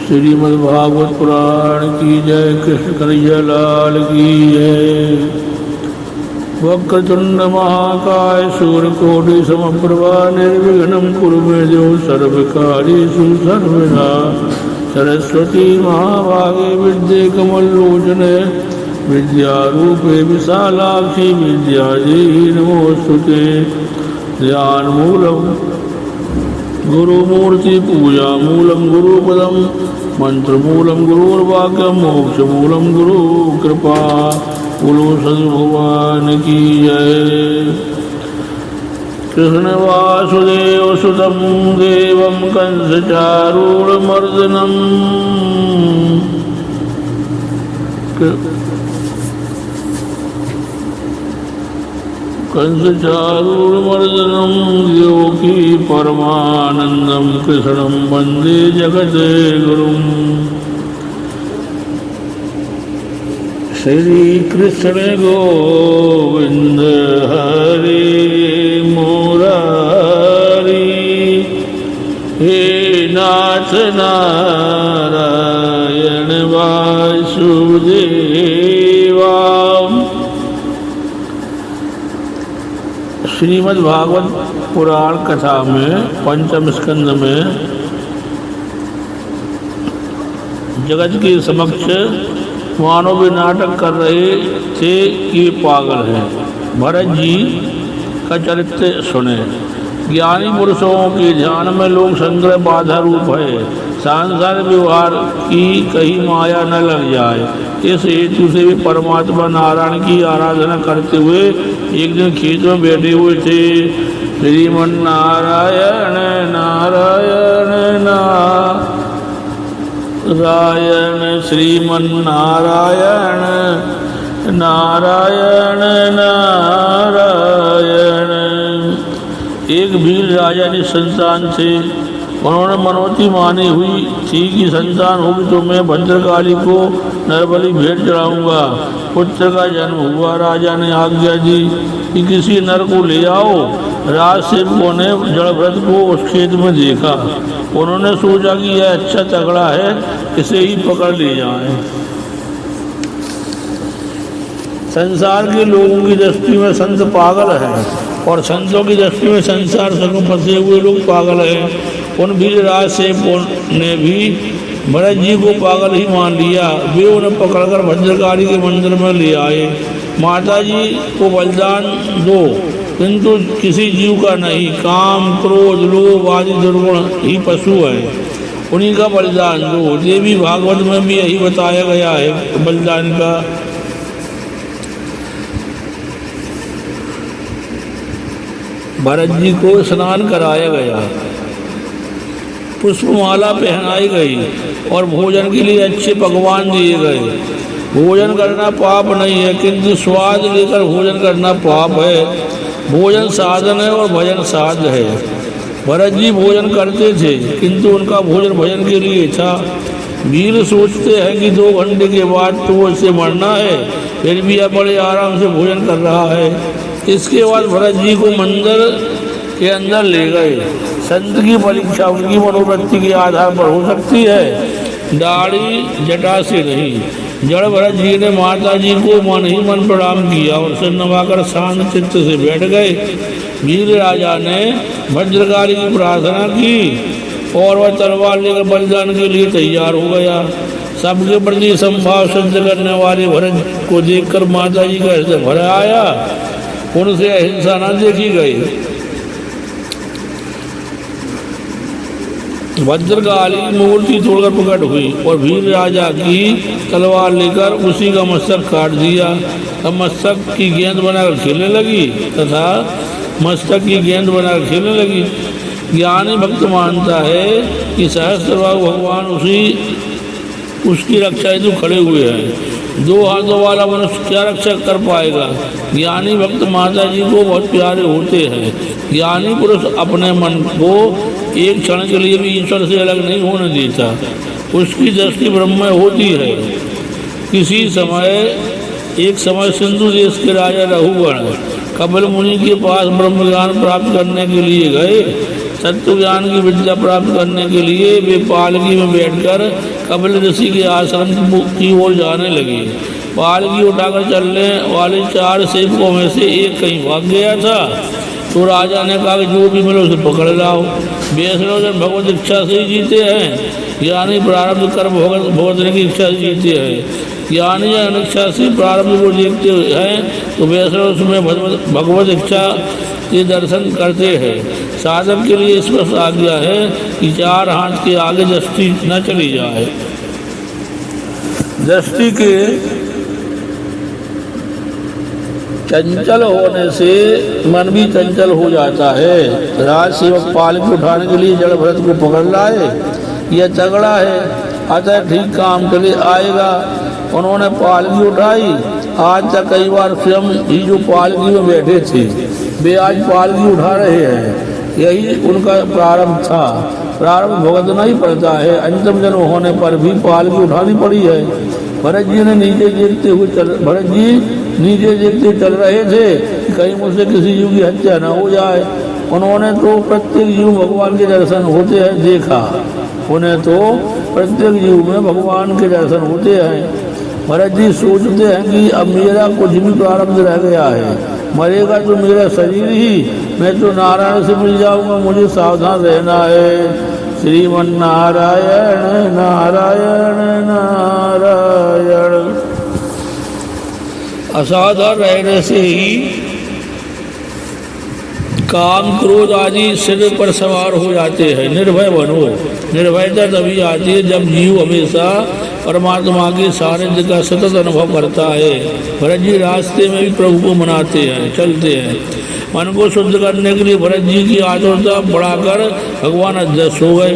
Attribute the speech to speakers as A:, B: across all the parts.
A: श्रीमद्भागवत पुराण की जय। कृष्ण कन्हैया लाल की जय। वक्रतुंड महाकाय सूर्यकोटि समप्रभा निर्विघ्नं कुरु मे देव सर्वकार्येषु सर्वदा। सरस्वती महाभागे विद्ये कमलोचने विद्यारूपे विशालाक्षी विद्यादेहि नमोस्तुते। ध्यानमूलं गुरुमूर्ति पूजा मूलं गुरुपदं मंत्रमूलं गुरुर्वाक्यं मोक्षमूलं गुरु कृपा। बोलो सद्भगवान की जय। कृष्ण वासुदेव सुतं देवं कंसचारूढमर्दनम् कंसचारूढमर्दनं देवकी परमानन्दं कृष्णं वन्दे जगद्गुरुम्। श्री कृष्ण गोविंद हरे मुरारी हे नाथ नारायण वासुदेवा। श्रीमद्भागवत पुराण कथा में पंचम स्कंद में जगत के समक्ष मानव भी नाटक कर रहे थे कि पागल हैं। भरत जी का चरित्र सुने। ज्ञानी पुरुषों के ध्यान में लोग संग्रह बाधा रूप है। सांसार व्यवहार की कहीं माया न लग जाए, इस हेतु से भी परमात्मा नारायण की आराधना करते हुए एक दिन खेत में बैठे हुए थे। श्रीमन नारायण नारायण नारायण श्रीमन नारायण नारायण नारायण। एक भील राजा ने संतान थे। उन्होंने मनोती मानी हुई थी कि संतान होगी तो मैं भद्रकाली को नरबलि भेंट चढ़ाऊंगा। पुत्र का जन्म हुआ। राजा ने आज्ञा दी कि किसी नर को ले आओ। राजसेवकों ने जड़भरत को उस खेत में देखा। उन्होंने सोचा कि यह अच्छा तगड़ा है, इसे ही पकड़ ले जाएं। संसार के लोगों की दृष्टि में संत पागल है और संतों की दृष्टि में संसार से फंसे हुए लोग पागल हैं। उन वीर राजसेवकों ने भी भरत जी को पागल ही मान लिया। वे उन्हें पकड़कर भद्रकाली के मंदिर में ले आए। माता जी को बलिदान दो, किंतु किसी जीव का नहीं। काम क्रोध लोभ आदि दुर्गुण ही पशु है, उन्हीं का बलिदान दो। देवी भागवत में भी यही बताया गया है बलिदान का। भरत जी को स्नान कराया गया, पुष्पमाला पहनाई गई और भोजन के लिए अच्छे पकवान दिए गए। भोजन करना पाप नहीं है, किंतु स्वाद लेकर भोजन करना पाप है। भोजन साधन है और भजन साध है। भरत जी भोजन करते थे, किंतु उनका भोजन भजन के लिए था। वीर सोचते हैं कि 2 घंटे के बाद तो उससे मरना है, फिर भी यह बड़े आराम से भोजन कर रहा है। इसके बाद भरत जी को मंदिर के अंदर ले गए। संत की परीक्षा उनकी मनोवृत्ति के आधार पर हो सकती है, दाढ़ी जटा से नहीं। जड़ भरत जी ने माता जी को मन ही मन प्रणाम किया और सिर नवाकर शांत चित्त से बैठ गए। वीर राजा ने भद्रकाली की प्रार्थना की और वह तलवार लेकर बलिदान के लिए तैयार हो गया। सबके प्रति संभाव सिद्ध करने वाले भरत को देखकर माता जी का हृदय भर आया। उनसे अहिंसा न देखी गई। भद्रकाली मूर्ति तोड़कर प्रकट हुई और वीर राजा की तलवार लेकर उसी का मस्तक काट दिया। तब मस्तक की गेंद बनाकर खेलने लगी तथा मस्तक की गेंद बनाकर खेलने लगी। ज्ञानी भक्त मानता है कि सहस्त्रबाहु भगवान उसकी रक्षा हेतु खड़े हुए हैं। 2 हाथों वाला मनुष्य क्या रक्षा कर पाएगा। ज्ञानी भक्त माता जी को बहुत प्यारे होते हैं। ज्ञानी पुरुष अपने मन को एक क्षण के लिए भी ईश्वर से अलग नहीं होने देता। उसकी दृष्टि ब्रह्म में होती है। किसी समय एक समय सिंधु देश के राजा रघुगण कपिल मुनि के पास ब्रह्म ज्ञान प्राप्त करने के लिए गए। तत्व ज्ञान की विद्या प्राप्त करने के लिए वे पालकी में बैठकर कपिल ऋषि के आश्रम की ओर जाने लगे। पालकी उठाकर चलने वाले 4 सेवकों में से एक कहीं भाग गया था, तो राजा ने कहा कि जो भी मिले उसे पकड़ लाओ। वैष्णव जन भगवत इच्छा से ही जीते हैं, यानी प्रारब्ध कर्म भुगतने की इच्छा से जीते हैं। ज्ञानी अनिच्छा से प्रारब्ध को देखते हैं तो वैष्णव उसमें भगवत इच्छा के दर्शन करते हैं। साधक के लिए स्पष्ट आज्ञा है कि 4 हाथ के आगे दृष्टि न चली जाए। दृष्टि के चंचल होने से मन भी चंचल हो जाता है। राज सेवक पालकी उठाने के लिए जड़ भरत को पकड़ लाए। यह तगड़ा है, अतः ठीक काम के लिए आएगा। उन्होंने पालकी उठाई। आज तक कई बार स्वयं ही जो पालकी में बैठे थे वे आज पालकी उठा रहे हैं। यही उनका प्रारंभ था। प्रारंभ भुगतना ही पड़ता है। अंतिम जन्म होने पर भी पालकी उठानी पड़ी है। भरत जी नीचे देखते चल रहे थे कि कहीं मुझसे किसी जीव की हत्या न हो जाए। उन्होंने तो प्रत्येक जीव भगवान के दर्शन होते हैं देखा। उन्हें तो प्रत्येक जीव में भगवान के दर्शन होते हैं। भरत जी सोचते हैं कि अब मेरा कुछ भी प्रारब्ध रह गया है, मरेगा तो मेरा शरीर ही, मैं तो नारायण से मिल जाऊंगा, मुझे सावधान रहना है। श्रीमन नारायण नारायण नारायण। असावधान रहने से ही काम क्रोध आदि सिर पर सवार हो जाते हैं। निर्भय बनो। निर्भयता तभी आती है जब जीव हमेशा परमात्मा के सानिध्य का सतत अनुभव करता है। भरत जी रास्ते में भी प्रभु को मनाते हैं, चलते हैं। मन को शुद्ध करने के लिए भरत जी की आतुरता बढ़ाकर भगवान अदृश्य हो गए।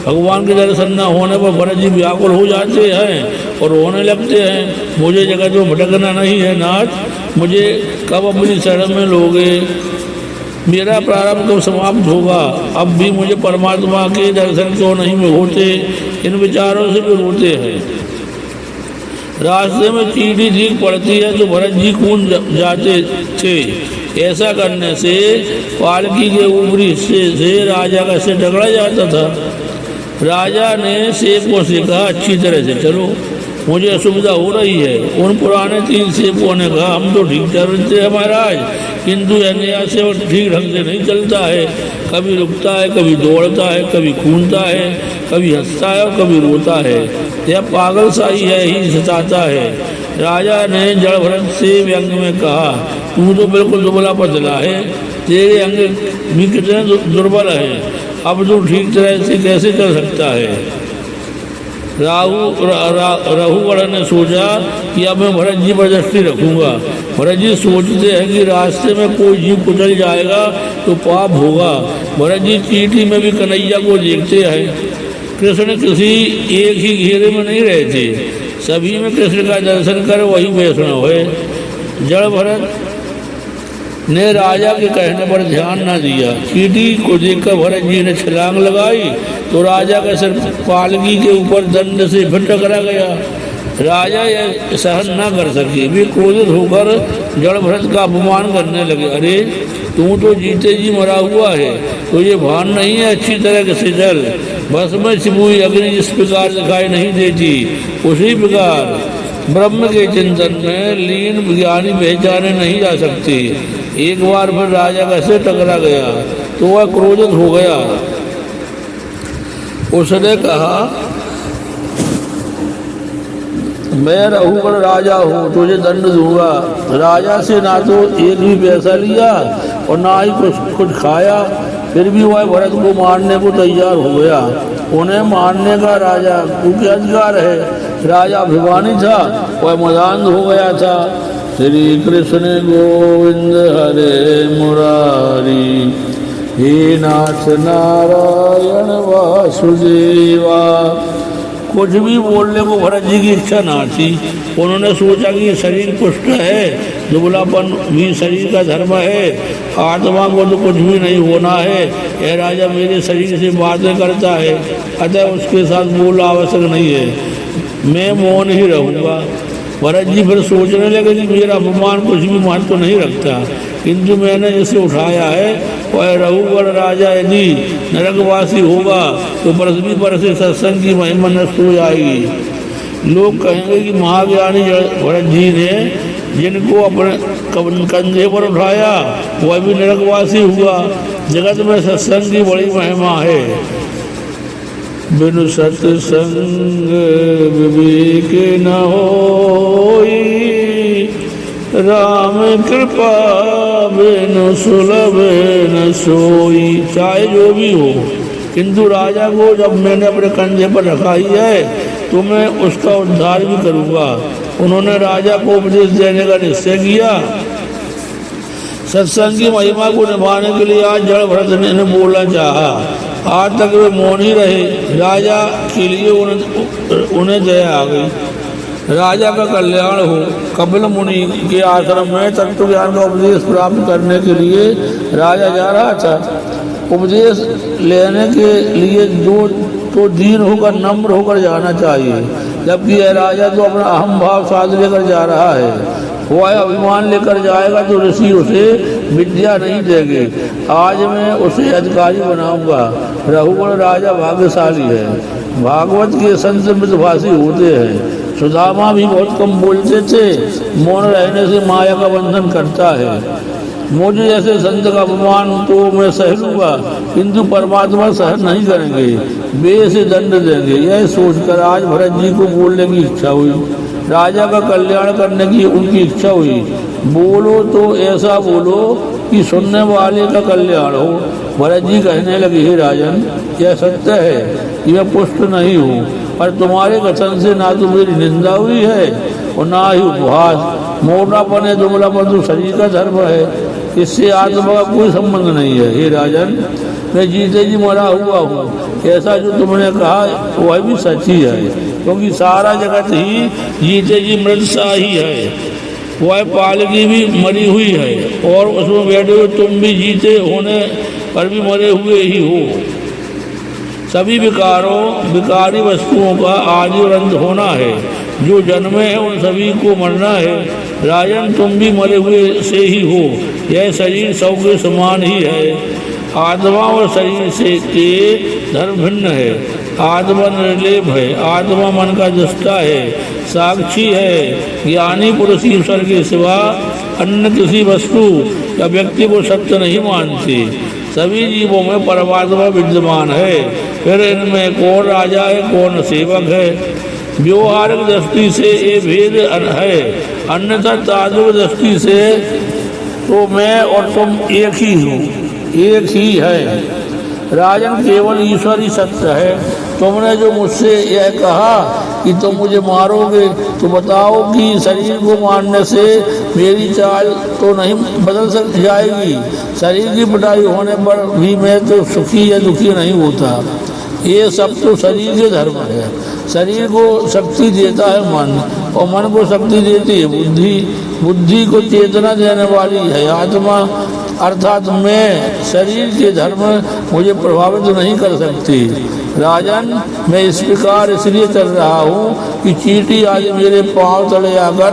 A: भगवान के दर्शन न होने पर भरत जी व्याकुल हो जाते हैं और रोने लगते हैं। मुझे जगत में भटकना नहीं है नाथ, मुझे कब अपनी शरण में लोगे, मेरा प्रारंभ कब समाप्त होगा, अब भी मुझे परमात्मा के दर्शन क्यों नहीं होते। इन विचारों से भी रोते हैं। रास्ते में चींटी दीख पड़ती है तो भरत जी कूद जाते थे। ऐसा करने से पालकी के ऊपरी हिस्से से राजा का सिर टकरा जाता था। राजा ने सेवकों से कहा, अच्छी तरह से चलो, मुझे असुविधा हो रही है। उन पुराने 3 सेवकों ने कहा, हम तो ठीक चलते हैं महाराज, किंतु अन्य से ठीक ढंग से नहीं चलता है। कभी रुकता है, कभी दौड़ता है, कभी कूदता है, कभी हंसता है और कभी रोता है। यह पागल सा ही सताता है। राजा ने जड़ भरत से व्यंग में कहा, तू तो बिल्कुल दुबला पतला है, तेरे अंग भी कितने दुर्बल है, अब तू ठीक तरह से कैसे चल सकता है। राहुगढ़ ने सोचा कि अब मैं भरत जी पर दृष्टि रखूंगा। भरत जी सोचते हैं कि रास्ते में कोई जीव कुचल जाएगा तो पाप होगा। भरत जी चींटी में भी कन्हैया को देखते हैं। कृष्ण किसी एक ही घेरे में नहीं रहते, सभी में कृष्ण का दर्शन कर वही वैष्णव है। जड़ भरत ने राजा के कहने पर ध्यान न दिया। चींटी को देखकर भरत जी ने छलांग लगाई तो राजा का सिर पालकी के ऊपर दंड से फिर टकरा गया। राजा यह सहन न कर सके, वे क्रोधित होकर जड़ भरत का अपमान करने लगे। अरे तू तो जीते जी मरा हुआ है, तो ये भान नहीं है अच्छी तरह से चल। बस में छिपुई अग्नि जिस प्रकार दिखाई नहीं देती, उसी प्रकार ब्रह्म के चिंतन में लीन ज्ञानी पहचाने नहीं जा सकते। एक बार फिर राजा का सिर टकरा गया तो वह क्रोधित हो गया। उसने कहा, मैं रघुगढ़ राजा हूँ, तुझे दंड दूंगा। राजा से ना तो एक भी पैसा लिया और ना ही कुछ खाया, फिर भी वह भरत को मारने को तैयार हो गया। उन्हें मारने का राजा को क्या अधिकार है। राजा अभिमानी था, वह मदान हो गया था। श्री कृष्ण गोविंद हरे मुरारी, हे नाथ नारायण वासुदेवा। कुछ भी बोलने को भरत जी की इच्छा ना थी। उन्होंने सोचा कि शरीर पुष्ट है, दुबलापन भी शरीर का धर्म है, आत्मा को तो कुछ भी नहीं होना है। यह राजा मेरे शरीर से बातें करता है, अतः उसके साथ बोलना आवश्यक नहीं है, मैं मौन ही रहूँगा। भरत जी फिर सोचने लगे कि मेरा अपमान कुछ भी महत्व नहीं रखता, किंतु मैंने इसे उठाया है। वह रघुगढ़ राजा यदि नरकवासी होगा तो बरसवीं बरस से सत्संग की महिमा नष्ट हो जाएगी। लोग कहेंगे कि महाज्ञानी भरत जी ने जिनको अपने कंधे पर उठाया वह भी नरकवासी हुआ। जगत में सत्संग की बड़ी महिमा है। बिनु सत्संग विवेक न होई, राम कृपा बिनु सुलभ न सोई। चाहे जो भी हो, किंतु राजा को जब मैंने अपने कंधे पर रखा ही है तो मैं उसका उद्धार भी करूँगा। उन्होंने राजा को उपदेश देने का निश्चय किया। सत्संग की महिमा को निभाने के लिए आज जड़ भरत ने बोलना चाहा। आज तक वे मौन ही रहे। राजा के लिए उन्हें दया आ गई। राजा का कल्याण हो। कपिल मुनि के आश्रम में तत्व ज्ञान का उपदेश प्राप्त करने के लिए राजा जा रहा था। उपदेश लेने के लिए तो दीन होकर नम्र होकर जाना चाहिए, जबकि यह राजा तो अपना अहम भाव साथ लेकर जा रहा है। वह अभिमान लेकर जाएगा तो ऋषि उसे विद्या नहीं देंगे। आज मैं उसे अधिकारी बनाऊंगा। रघुगण राजा भाग्यशाली है। भागवत के संत मृदभाषी होते हैं। सुदामा भी बहुत कम बोलते थे। मौन रहने से माया का बंधन करता है। मुझे जैसे संत का अपमान तो मैं सह लूंगा, किंतु परमात्मा सहन नहीं करेंगे, वे से दंड देंगे। यह सोचकर आज भरत जी को बोलने की इच्छा हुई। राजा का कल्याण करने की उनकी इच्छा हुई। बोलो तो ऐसा बोलो कि सुनने वाले का कल्याण हो। भरत जी कहने लगे, हे राजन, यह सत्य है कि मैं पुष्ट नहीं हूँ, पर तुम्हारे कथन से ना तो मेरी निंदा हुई है और ना ही उपहास। मोटापन है, दुबलापन तो शरीर का धर्म है, इससे आत्मा का कोई संबंध नहीं है। हे राजन, मैं जीते जी मरा हुआ हूँ। ऐसा जो तुमने कहा वह भी सच ही है, क्योंकि सारा जगत ही जीते जी मृत सा ही है। वह पालकी भी मरी हुई है और उसमें बैठे हुए तुम भी जीते होने पर भी मरे हुए ही हो। सभी विकारी वस्तुओं का आदि और अंत होना है। जो जन्मे हैं उन सभी को मरना है। राजन, तुम भी मरे हुए से ही हो। यह शरीर सब के समान ही है। आत्मा और शरीर से के धर्म भिन्न है। आत्मा निर्लेप है। आत्मा मन का दृष्टा है, साक्षी है। ज्ञानी पुरुष ईश्वर के सिवा अन्य किसी वस्तु या व्यक्ति को सत्य नहीं मानते। सभी जीवों में परमात्मा विद्यमान है। फिर इनमें कौन राजा है, कौन सेवक है। व्यवहारिक दृष्टि से ये भेद है, अन्यथा तात्विक दृष्टि से तो मैं और तुम एक ही हूँ, एक ही है। राजन, केवल ईश्वर ही सत्य है। तुमने जो मुझसे यह कहा कि तुम मुझे मारोगे, तो बताओ कि शरीर को मारने से मेरी चाल तो नहीं बदल जाएगी। शरीर की पिटाई होने पर भी मैं तो सुखी या दुखी नहीं होता। ये सब तो शरीर के धर्म है। शरीर को शक्ति देता है मन, और मन को शक्ति देती है बुद्धि। बुद्धि को चेतना देने वाली है आत्मा, अर्थात मैं। शरीर के धर्म मुझे प्रभावित नहीं कर सकती। राजन, मैं इस प्रकार इसलिए चल रहा हूँ कि चींटी आज मेरे पांव तले आकर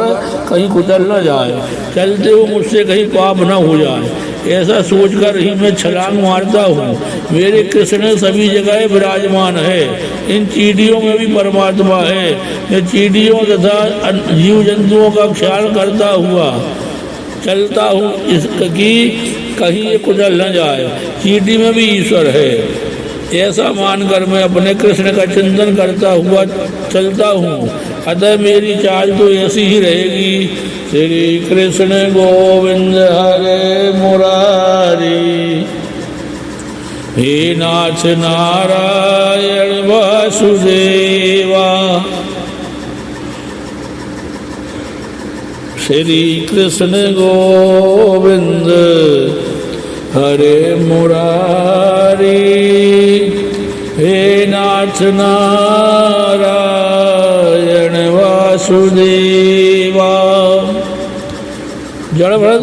A: कहीं कुचल न जाए, चलते हुए मुझसे कहीं पाप न हो जाए। ऐसा सोचकर ही मैं छलांग मारता हूँ। मेरे कृष्ण सभी जगह विराजमान है। इन चींटियों में भी परमात्मा है। मैं चींटियों तथा जीव जंतुओं का ख्याल करता हुआ चलता हूँ, इसकी कहीं ये कुचल न जाए। चींटी में भी ईश्वर है, ऐसा मानकर मैं अपने कृष्ण का चिंतन करता हुआ चलता हूँ। अतः मेरी चाल तो ऐसी ही रहेगी। श्री कृष्ण गोविंद हरे मुरारी, हे नाथ नारायण वासुदेवा। श्री कृष्ण गोविंद हरे मुरारी, हे नाथ नारायण वासुदेवा। जड़ भरत,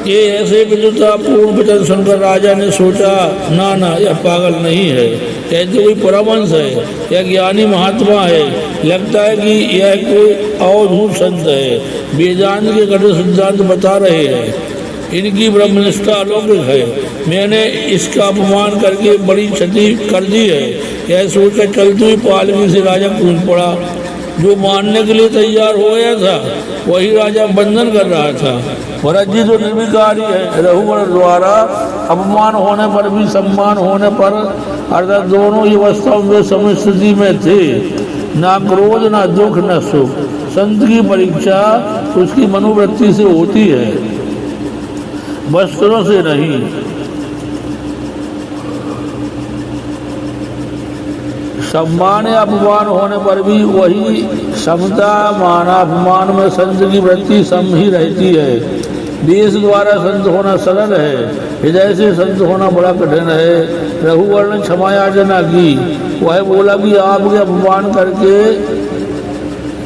A: ये ऐसे विद्वतापूर्ण वचन सुनकर राजा ने सोचा, ना ना, यह पागल नहीं है, यह तो कोई परमहंस है, यह ज्ञानी महात्मा है। लगता है कि यह कोई अवधूत संत है, वेदांत के कठोर सिद्धांत बता रहे हैं। इनकी ब्रह्मनिष्ठा अलौकिक है। मैंने इसका अपमान करके बड़ी क्षति कर दी है। यह सोचकर चलते हुए पालकी से राजा कूद पड़ा। जो मारने के लिए तैयार हो गया था वही राजा बंधन कर रहा था। भरत जी तो निर्विकारी है। रघुवर द्वारा अपमान होने पर भी सम्मान होने पर अर्थात दोनों ही अवस्थाओं में समय स्थिति में थे। ना क्रोध ना दुख न सुख। संत की परीक्षा उसकी मनोवृत्ति से होती है, वस्त्रों से नहीं। सम्मान या अपमान होने पर भी वही समता माना अपमान में संत की वृत्ति सम ही रहती है। देश द्वारा संत होना सरल है, हृदय से संत होना बड़ा कठिन है। रघुवर ने क्षमा याचना की। वह बोला कि आपके अपमान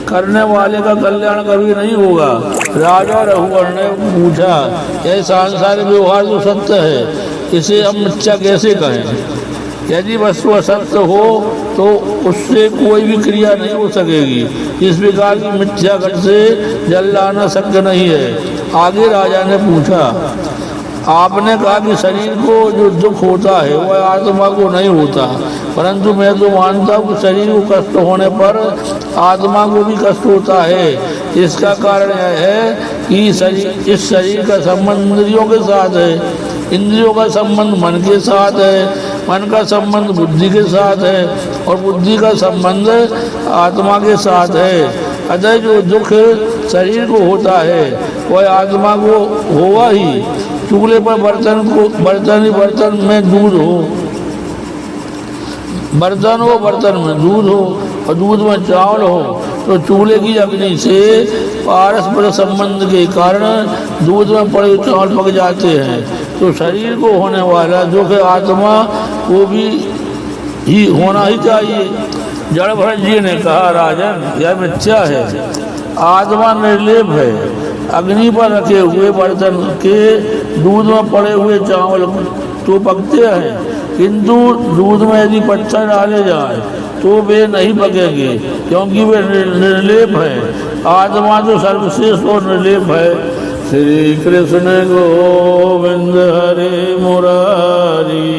A: करने वाले का कल्याण कभी नहीं होगा। राजा रघुवर ने पूछा, यह सांसारिक व्यवहार तो सत्य है, इसे हम मिथ्या कैसे कहें? यदि वस्तु असत्य हो तो उससे कोई भी क्रिया नहीं हो सकेगी। इस प्रकार की मिथ्या घट से जल लाना शक्य नहीं है। आगे राजा ने पूछा, आपने कहा कि शरीर को जो दुख होता है वह आत्मा को नहीं होता, परंतु मैं तो मानता हूँ कि शरीर को कष्ट होने पर आत्मा को भी कष्ट होता है। इसका कारण यह है कि इस शरीर का संबंध इंद्रियों के साथ है, इंद्रियों का संबंध मन के साथ है, मन का संबंध बुद्धि के साथ है और बुद्धि का संबंध आत्मा के साथ है। अतः जो दुख शरीर को होता है वह आत्मा को होगा ही। चूल्हे पर बर्तन में दूध हो, बर्तन में दूध हो और दूध में चावल हो तो चूल्हे की अग्नि से पारस्पर संबंध के कारण दूध में पड़े चावल पक जाते हैं। तो शरीर को होने वाला दुख आत्मा को भी ही होना ही चाहिए। जड़ भरत जी ने कहा, राजन यह मिथ्या है। आत्मा निर्लेप है। अग्नि पर रखे हुए बर्तन के दूध में पड़े हुए चावल तो पकते हैं, किंतु दूध में यदि पत्थर डाले जाए तो वे नहीं पकेंगे, क्योंकि वे निर्लेप है। आत्मा तो सर्वश्रेष्ठ और निर्लेप है। श्री कृष्ण गोविंद हरे मुरारी,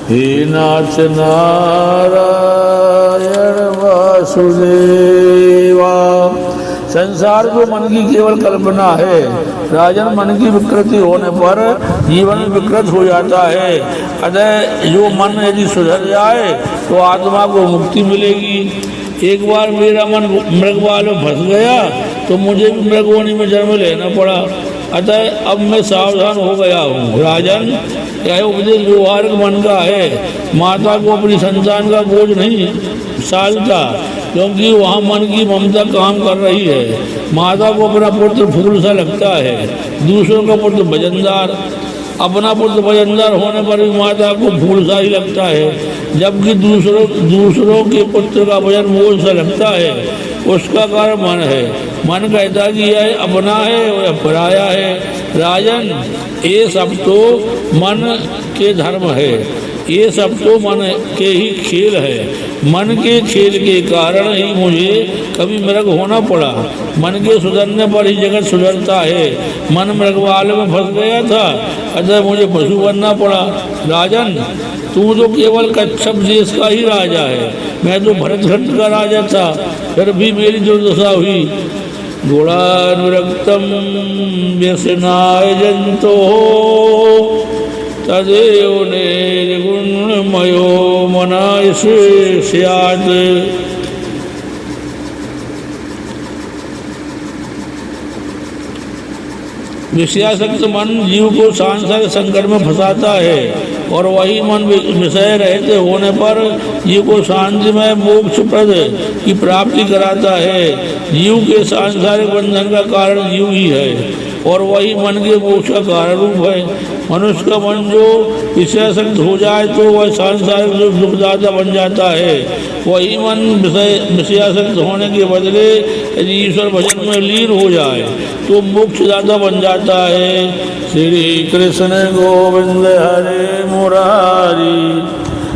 A: हे नाथ नारायण वासुदेवा। संसार जो मन की केवल कल्पना है। राजन, मन की विकृति होने पर जीवन विकृत हो जाता है। अतः जो मन यदि सुधर जाए तो आत्मा को मुक्ति मिलेगी। एक बार मेरा मन मृगवाल में फंस गया तो मुझे भी मृगवाणी में जन्म लेना पड़ा। अतः अब मैं सावधान हो गया हूँ। राजन, यह उपदेश व्यवहारिक मन का है। माता को अपनी संतान का बोझ नहीं सालता, क्योंकि वहाँ मन की ममता काम कर रही है। माता को अपना पुत्र फूल सा लगता है, दूसरों का पुत्र वजनदार। अपना पुत्र वजनदार होने पर भी माता को फूल सा ही लगता है, जबकि दूसरों के पुत्र का वजन बोझ सा लगता है। उसका कारण मन है। मन कहता कि यह अपना है और पराया है। राजन, ये सब तो मन के धर्म है, ये सब तो मन के ही खेल है। मन के खेल के कारण ही मुझे कभी मृग होना पड़ा। मन के सुधरने पर ही जगत सुधरता है। मन मृगवाल में फंस गया था, अतः मुझे पशु बनना पड़ा। राजन, तू तो केवल कच्छप देश का ही राजा है, मैं तो भरतखंड का राजा था, फिर भी मेरी दुर्दशा हुई। गुणानुरक्तम व्यसनाय जंतो तदेव निर्गुणमयो मनायसे स्यात्। विषयासक्त मन जीव को सांसारिक संकट में फंसाता है और वही मन विषय रहते होने पर जीव को शांति में मोक्ष प्रद की प्राप्ति कराता है। जीव के सांसारिक बंधन का कारण जीव ही है और वही मन के मोक्ष का कारण रूप है। मनुष्य का मन जो विषयासक्त हो जाए तो वह सांसारिक दुखदाता बन जाता है। वही मन विषयासक्त होने के बदले यदि ईश्वर भजन में लीन हो जाए तो मोक्षदाता बन जाता है। श्री कृष्ण गोविंद हरे मुरारी,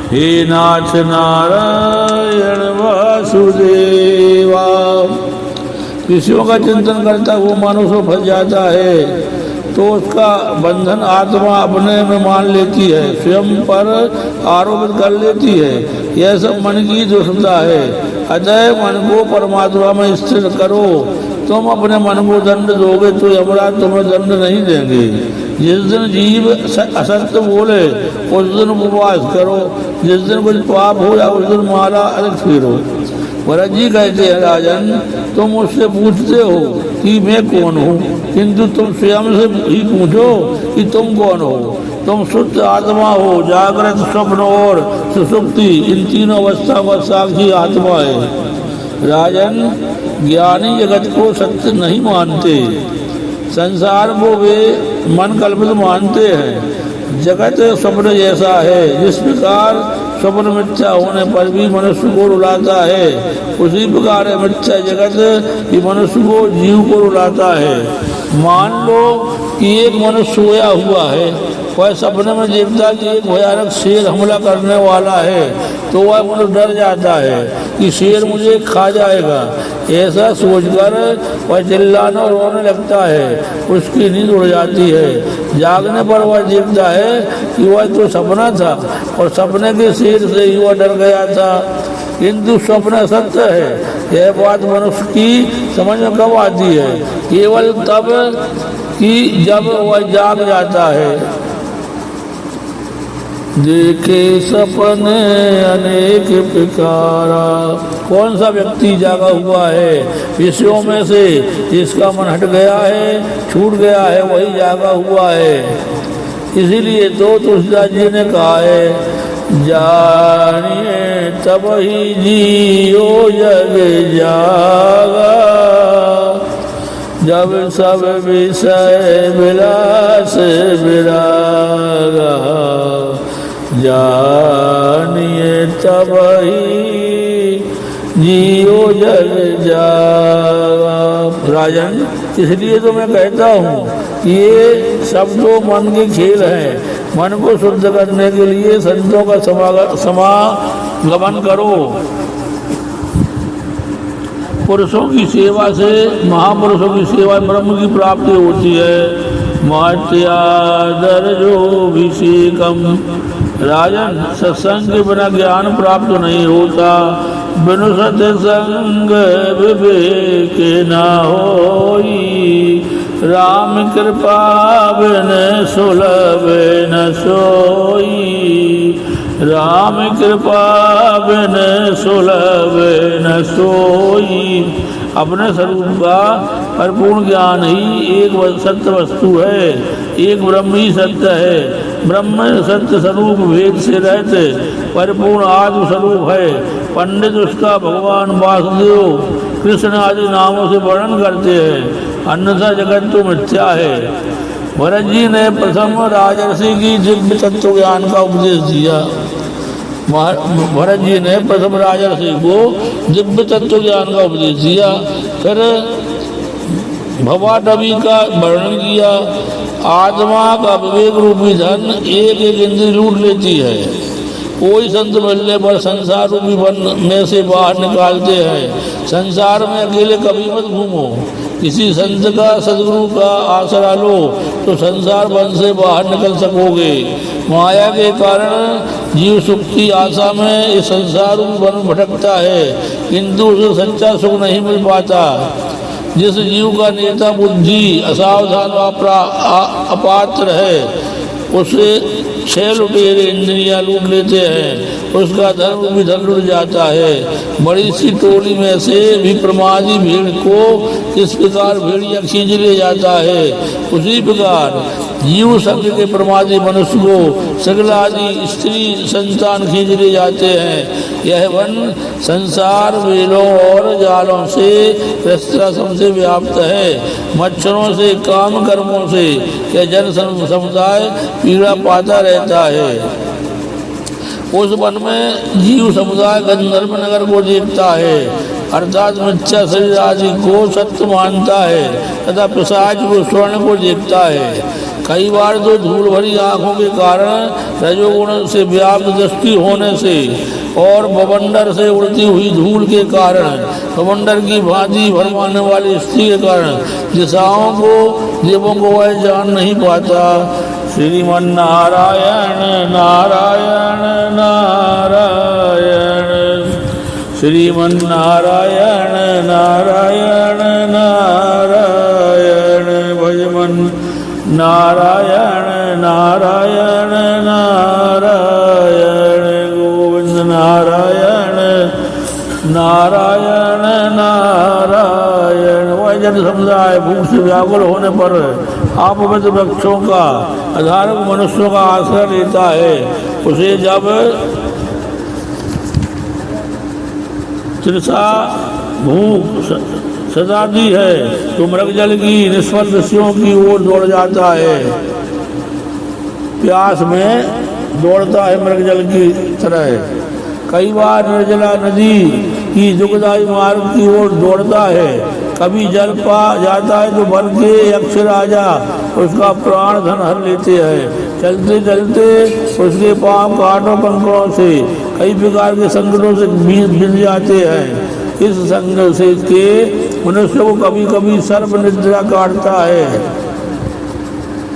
A: हे नाथ नारायण वासुदेवा। ऋषियों का चिंतन करता वो मानुष फंस जाता है तो उसका बंधन आत्मा अपने में मान लेती है, स्वयं पर आरोपित कर लेती है। यह सब मन की दुष्टता है। अतः मन को परमात्मा में स्थिर करो। तुम अपने मन को दंड दोगे तो यमराज तुम्हें दंड नहीं देंगे। जिस दिन जीव असत्य बोले उस दिन उपवास करो। जिस दिन कुछ पाप हो या उस दिन माला अलग फेरो। भरत जी कहते हैं, राजन तुम मुझसे पूछते हो कि मैं कौन हूँ, किंतु तुम स्वयं से ही पूछो कि तुम कौन हो। तुम शुद्ध आत्मा हो। जागृत, स्वप्न और सुषुप्ति इन तीनों अवस्था का साक्षी आत्मा है। राजन ज्ञानी जगत को सत्य नहीं मानते, संसार को वे मन कल्पित मानते हैं। जगत स्वप्न जैसा है। जिस प्रकार स्वप्न मिथ्या होने पर भी मनुष्य को रुलाता है, उसी प्रकार है मिथ्या जगत कि मनुष्य को, जीव को रुलाता है। मान लो कि एक मनुष्य सोया हुआ है, वह सपने में देखता कि एक भयानक शेर हमला करने वाला है, तो वह मनुष्य डर जाता है कि शेर मुझे खा जाएगा। ऐसा सोचकर वह चिल्लाने और रोने लगता है। उसकी नींद उड़ जाती है। जागने पर वह देखता है कि वह तो सपना था और सपने के शेर से ही वह डर गया था, किंतु स्वप्न सत्य है। यह बात मनुष्य की समझ में कब आती है? केवल तब कि जब वह जाग जाता है। देखे सपने अनेक प्रकारा। कौन सा व्यक्ति जागा हुआ है विषयों में से? जिसका मन हट गया है, छूट गया है, वही जागा हुआ है। इसीलिए तो तुलसीदास जी ने कहा है, जानिए तब ही जियो जग जागा, जब सब विषय विलास विरागा। जानिए तब ही जियो जग जागा। राजन इसलिए तो मैं कहता हूँ कि ये सब तो मन के खेल हैं। मन को शुद्ध करने के लिए संतों का समागमन करो। पुरुषों की सेवा से, महापुरुषों की सेवा ब्रह्म की प्राप्ति होती है। महत्यादर्जोभिषेकम। राजन सत्संग के बिना ज्ञान प्राप्त नहीं होता। बिनु सत्संग विवेक न होई, राम कृपा बिन सुलभ न सोई। राम कृपा बिन सुलभ न सोई। अपने स्वरूप का परिपूर्ण ज्ञान ही एक सत्य वस्तु है। एक ब्रह्म ही सत्य है। ब्रह्म सत्य स्वरूप भेद से रहते परिपूर्ण आत्म स्वरूप है। पंडित उसका भगवान वासुदेव कृष्ण आदि नामों से वर्णन करते हैं, अन्यथा जगत तो मिथ्या है। भरत जी ने प्रथम राजर्षि की दिव्य तत्व ज्ञान का उपदेश दिया। भरत जी ने प्रथम राजर्षि को दिव्य तत्व ज्ञान का उपदेश दिया। फिर भवाटवी का वर्णन किया। आत्मा का विवेक रूपी धन एक एक इंद्रिय लूट लेती है। कोई संत मिलने पर संसार रूपी वन में से बाहर निकालते हैं। संसार में अकेले कभी मत घूमो। किसी संत का, सदगुरु का आसरा लो तो संसार वन से बाहर निकल सकोगे। माया के कारण जीव सुख की आशा में इस संसार वन में भटकता है, किंतु उसे सच्चा सुख नहीं मिल पाता। जिस जीव का नेता बुद्धि असावधान अपात्र है, उसे 6 लुटेरे इंद्रियां लूट लेते हैं। उसका धर्म भी धन लुट जाता है। बड़ी सी टोली में से भी प्रमादी भीड़ को इस प्रकार भेड़िया खींच ले जाता है, उसी प्रकार जीव संग के प्रमादी मनुष्य को सगला आदि स्त्री संतान खींच ले जाते हैं। यह वन संसार वेलों और जालों से प्रस्त्रासम से व्याप्त है। मच्छरों से, काम कर्मों से यह जन समुदाय पीड़ा पाता रहता है। उस वन में जीव समुदाय गंधर्व नगर को देखता है, अर्थात मिथ्या शरीर आदि को सत्य मानता है, तथा पिशाच को स्वर्ण को देखता है। कई बार तो धूल भरी आंखों के कारण, रजोगुण से व्याप्त दृष्टि होने से और बवंडर से उड़ती हुई धूल के कारण समुंदर की भांति भरमाने वाली स्त्री के कारण दिशाओं को देवों को वह जान नहीं पाता। श्रीमन नारायण नारायण नारायण, श्रीमन नारायण नारायण नारायण, भजमन नारायण नारायण नारायण, गोविंद नारायण नारायण नारायण। वह जन समुदाय भूख से व्याकुल होने पर आपवित्र वृक्षों का अधार्मिक मनुष्यों का आश्रय लेता है, उसे जब तृषा भूख सताती है तो मृगजल की निष्फल दृश्यों की ओर दौड़ जाता है। प्यास में दौड़ता है मृगजल की तरह। कई बार निर्जला नदी की दुखदायी मार्ग की ओर दौड़ता है। कभी जल पा जाता है तो वन के यक्ष राजा उसका प्राण धन हर लेते हैं। चलते चलते उसके पांव कांटों कंकड़ों से कई प्रकार के संकटों से मिल जाते हैं। इस संकट से के मनुष्य को कभी कभी सर्प निद्रा काटता है,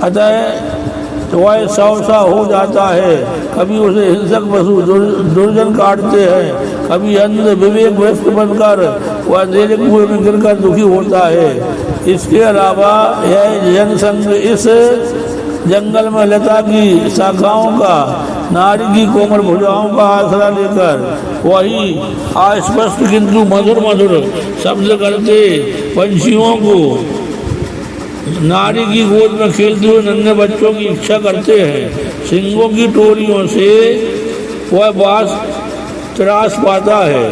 A: अतः तो वह सौसा हो जाता है। कभी उसे हिंसक पशु दुर्जन काटते हैं, कभी अंध विवेक भ्रष्ट बनकर वह अंधेरे कुएं में गिरकर दुखी होता है। इसके अलावा यह जनसंघ इस जंगल में लता की शाखाओं का, नारी की कोमल भुजाओं का आसरा लेकर वही अस्पष्ट किंतु मधुर मधुर शब्द करते पंछियों को, नारी की गोद में खेलते हुए नन्हे बच्चों की इच्छा करते हैं। सिंगों की टोरियों से वह बास त्रास पाता है।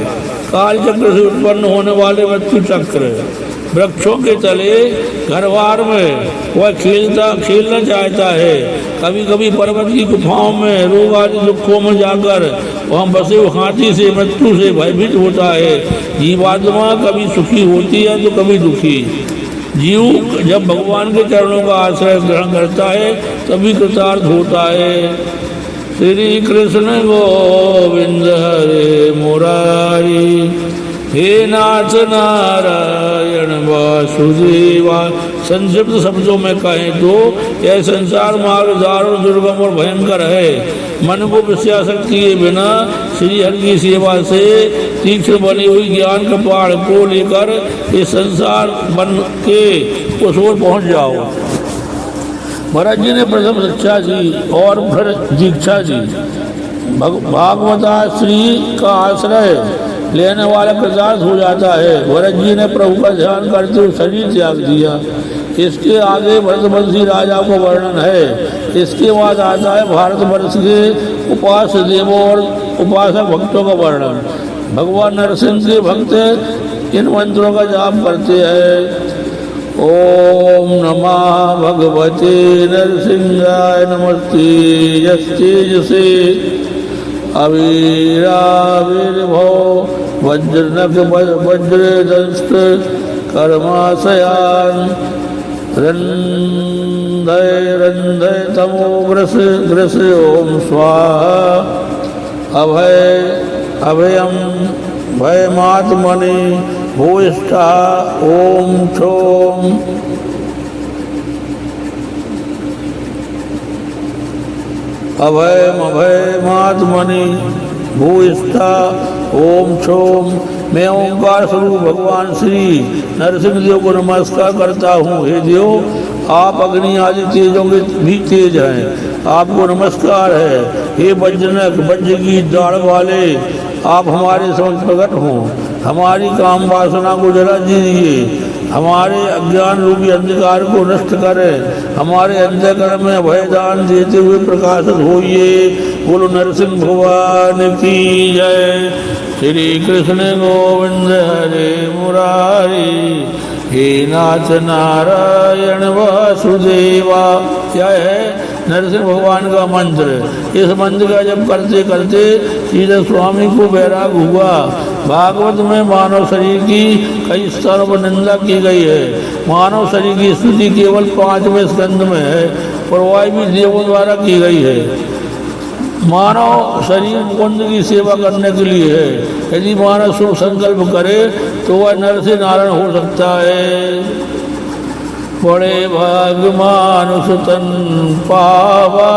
A: काल चक्र से उत्पन्न होने वाले मृत्यु चक्र, वृक्षों के तले घरवार में वह खेलना चाहता है। कभी कभी पर्वत की गुफाओं में रोग आदि दुखों में जाकर वहाँ बसे हाथी से मृत्यु से भयभीत होता है। जीवात्मा कभी सुखी होती है तो कभी दुखी। जीव जब भगवान के चरणों का आश्रय ग्रहण करता है तभी कृतार्थ होता है। श्री कृष्ण गोविंद हरे मुरारी, हे नाथ नारायण वासुदेवा। संक्षिप्त शब्दों में कहें तो यह संसार मार्ग दारुण दुर्गम और भयंकर है। मन को विषयासक्ति के बिना श्री हरि की सेवा से तीक्ष्ण बनी हुई ज्ञान का पहाड़ को लेकर इस संसार बन के उस ओर पहुँच जाओ। भरत जी ने प्रथम शिक्षा दी और फिर दीक्षा दी। भागवता श्री का आश्रय लेने वाला कृतार्थ हो जाता है। भरत जी ने प्रभु का ध्यान करते हुए शरीर त्याग दिया। इसके आगे भरतवंशी राजा को वर्णन है। इसके बाद आता है भारतवर्ष के उपास्य देवों और उपासक भक्तों का वर्णन। भगवान नरसिंह के भक्त इन मंत्रों का जाप करते हैं। ओम नमः भगवते नरसिंहाय नमस्ते यस्तेजसे अवीराविर्भो वज्रनख वज्रदंष्ट कर्माशयान रंधय रंधय तमो ग्रस ग्रस ओम स्वाहा अभय अभयम भयमात्मनि भूयिष्ठा ओम क्षोम अभयम अभयमात्मनि भूयिष्ठा ओम क्षोम। मैं ओंकार स्वरूप भगवान श्री नरसिंह देव को नमस्कार करता हूँ। हे देव, आप अग्नि आदि तेजों के भी तेज हैं, आपको नमस्कार है। हे वज्रनक वज्र की दाढ़ वाले, आप हमारे समक्ष प्रकट हों। हमारी काम वासना को जला दीजिए, हमारे अज्ञान रूपी अंधकार को नष्ट करें, हमारे अंधकरण में भयदान देते हुए प्रकाशित होइए। बोलो नरसिंह भगवान की जय। श्री कृष्ण गोविंद हरे मुरारी, हे नाथ नारायण वासुदेवा। क्या है? नरसिंह भगवान का मंत्र। इस मंत्र का जब करते करते सीधे स्वामी को वैराग हुआ। भागवत में मानव शरीर की कई स्तरों पर निंदा की गई है। मानव शरीर की स्तुति केवल 5वें स्कंद में है और वह भी देवों द्वारा की गई है। मानव शरीर मुकुंद की सेवा करने के लिए है। यदि मानव शुभ संकल्प करे तो वह नर से नारायण हो सकता है। बड़े भाग मानुष तन पावा,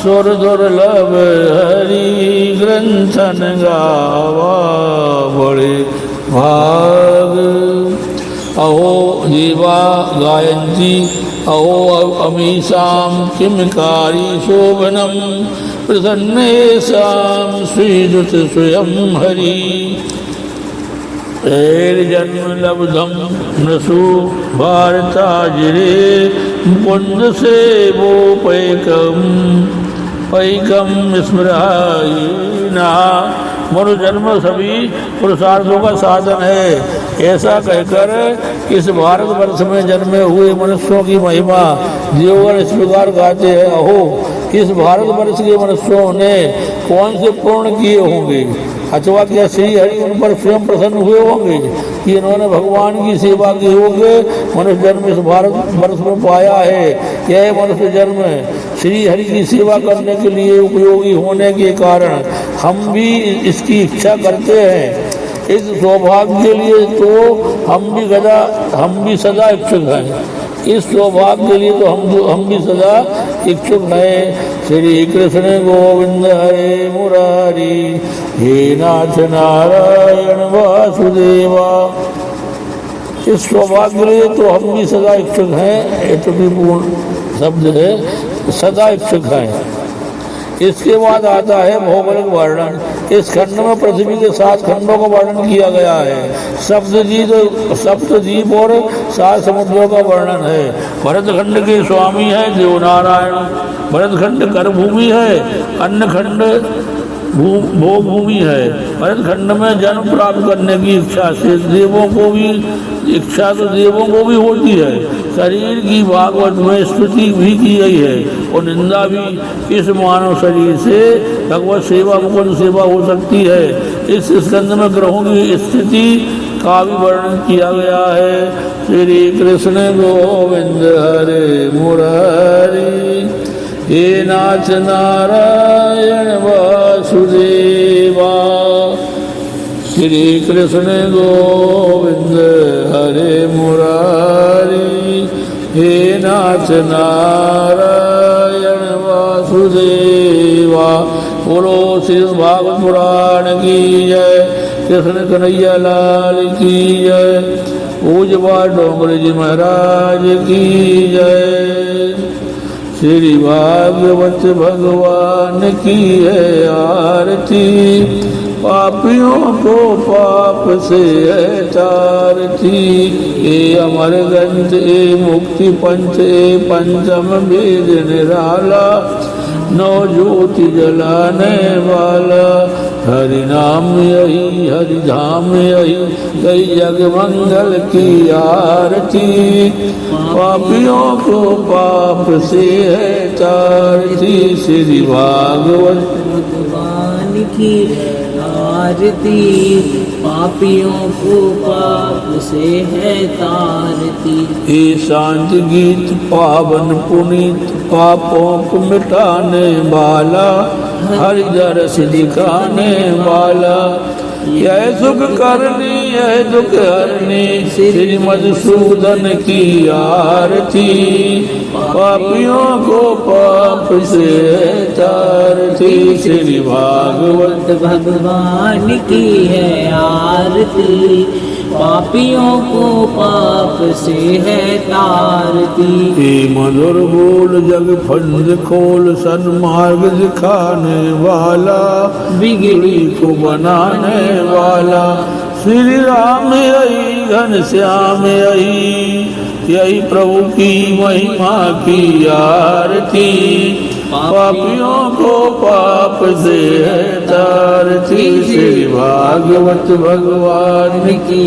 A: सुर दुर्लभ हरि ग्रंथन गावा। बड़े भाग अहो जीवा गायंती अहो अमीषां किमकारी शोभनम प्रसन्नेषां श्रीदुत स्वयं हरि। जन्म लब्धम नसु भारताजिरे मुकुंद से वो पैकम स्मृहायिना। मनु जन्म सभी पुरुषार्थों का साधन है। ऐसा कहकर इस भारतवर्ष में जन्मे हुए मनुष्यों की महिमा जीवन इस प्रकार गाते हैं। अहो इस भारतवर्ष के मनुष्यों ने कौन से पूर्ण किए होंगे, अथवा क्या श्री हरि उन पर स्वयं प्रसन्न हुए होंगे कि इन्होंने भगवान की सेवा की होंगे। मनुष्य जन्म इस भारत वर्ष में पाया है। यह मनुष्य जन्म श्री हरि की सेवा करने के लिए उपयोगी होने के कारण हम भी इसकी इच्छा करते हैं। इस सौभाग्य के लिए तो हम भी सदा इच्छुक हैं। इस सौभाग्य के लिए तो हम भी सदा इच्छुक हैं। श्री कृष्ण गोविंद हरे मुरारी, हे नाथ नारायण वासुदेवा। इस सौभाग्य के लिए तो हम भी सदा इच्छुक हैं। ये तो भी पूर्ण शब्द है, सदा इच्छुक हैं। इसके बाद आता है भौगोलिक वर्णन। इस खंड में पृथ्वी के 7 खंडों का वर्णन किया गया है। सप्तद्वीप और 7 समुद्रों का वर्णन है। भरतखंड के स्वामी है देवनारायण। भरतखंड कर भूमि है, अन्य खंड भोग भूमि है। भरतखंड में जन्म प्राप्त करने की इच्छा से देवों को भी होती है। शरीर की भागवत में स्तुति भी की गई है और निंदा भी। इस मानव शरीर से भगवत सेवा मुकुंद सेवा हो सकती है। इस स्कंद में ग्रहों की स्थिति का भी वर्णन किया गया है। श्री कृष्ण गोविंद हरे मुरारी, हे नाथ नारायण वासुदेवा। श्री कृष्ण गोविंद हरे मुरारी, हे नाथ नारायण वासुदेवा। बोलो श्री भागवत पुराण की जय। कृष्ण कन्हैया लाल की जय। पूज्य डोंगरी जी महाराज की जय। श्री भागवत भगवान की है आरती, पापियों को पाप से है तारती। ए अमर ग्रंथ ए मुक्ति पंथ ए पंचम वेद निराला, 9 ज्योति जलाने वाला। हरि नाम यही हरि धाम यही, कई जग मंगल की आरती। पापियों को पाप से है तारती, श्री भागवत
B: भगवान की आरती। पापियों को पाप से है तारती।
A: ये शांत गीत पावन पुनीत, पापों को मिटाने वाला, हरि दरस दिखाने वाला। यह सुख करनी यह दुख हरनी, श्री मधुसूदन की आरती। पापियों को पाप से तारती, श्री भागवत
B: भगवान की है आरती। पापियों को पाप से है तारती।
A: हे मधुर बोल जग फंद खोल, सन्मार्ग दिखाने वाला, बिगड़ी को बनाने वाला। श्री राम यही घन श्याम यही प्रभु की महिमा की आरती। पापियों को पाप से है तारती, श्री भागवत भगवान की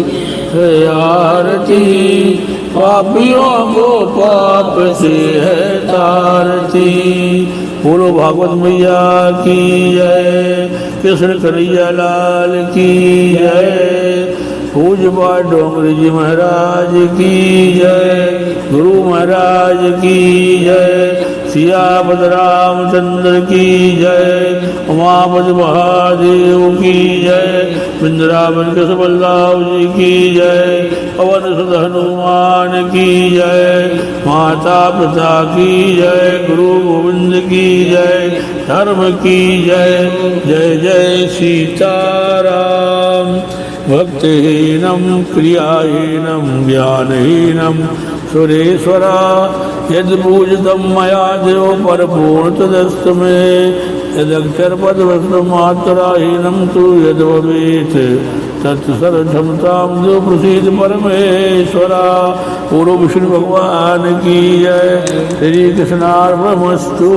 A: है आरती। पापियों को पाप से है तारती। बोलो भागवत मैया की जय। कृष्ण कन्हैया लाल की जय। पूज्य डोंगरी जी महाराज की जय। गुरु महाराज की जय। सियापति रामचंद्र की जय। उमापति महादेव की जय। वृंदावन के बलराम जी की जय। पवन सुत हनुमान की जय। माता पिता की जय। गुरु गोविंद की जय। धर्म की जय। जय जय सीताराम। भक्तिहीनं क्रियाहीनं ज्ञानहीनं सुरेश्वरा यद्पूजितं मया देव परिपूर्ण तदस्तु मे। यदक्षरपदमात्राहीनं तु यद्भवेत् तत्सर्वक्षमतां देव प्रसीद परमेश्वरा। पूर्व विष्णु भगवान की जय। श्री कृष्णार्पणमस्तु।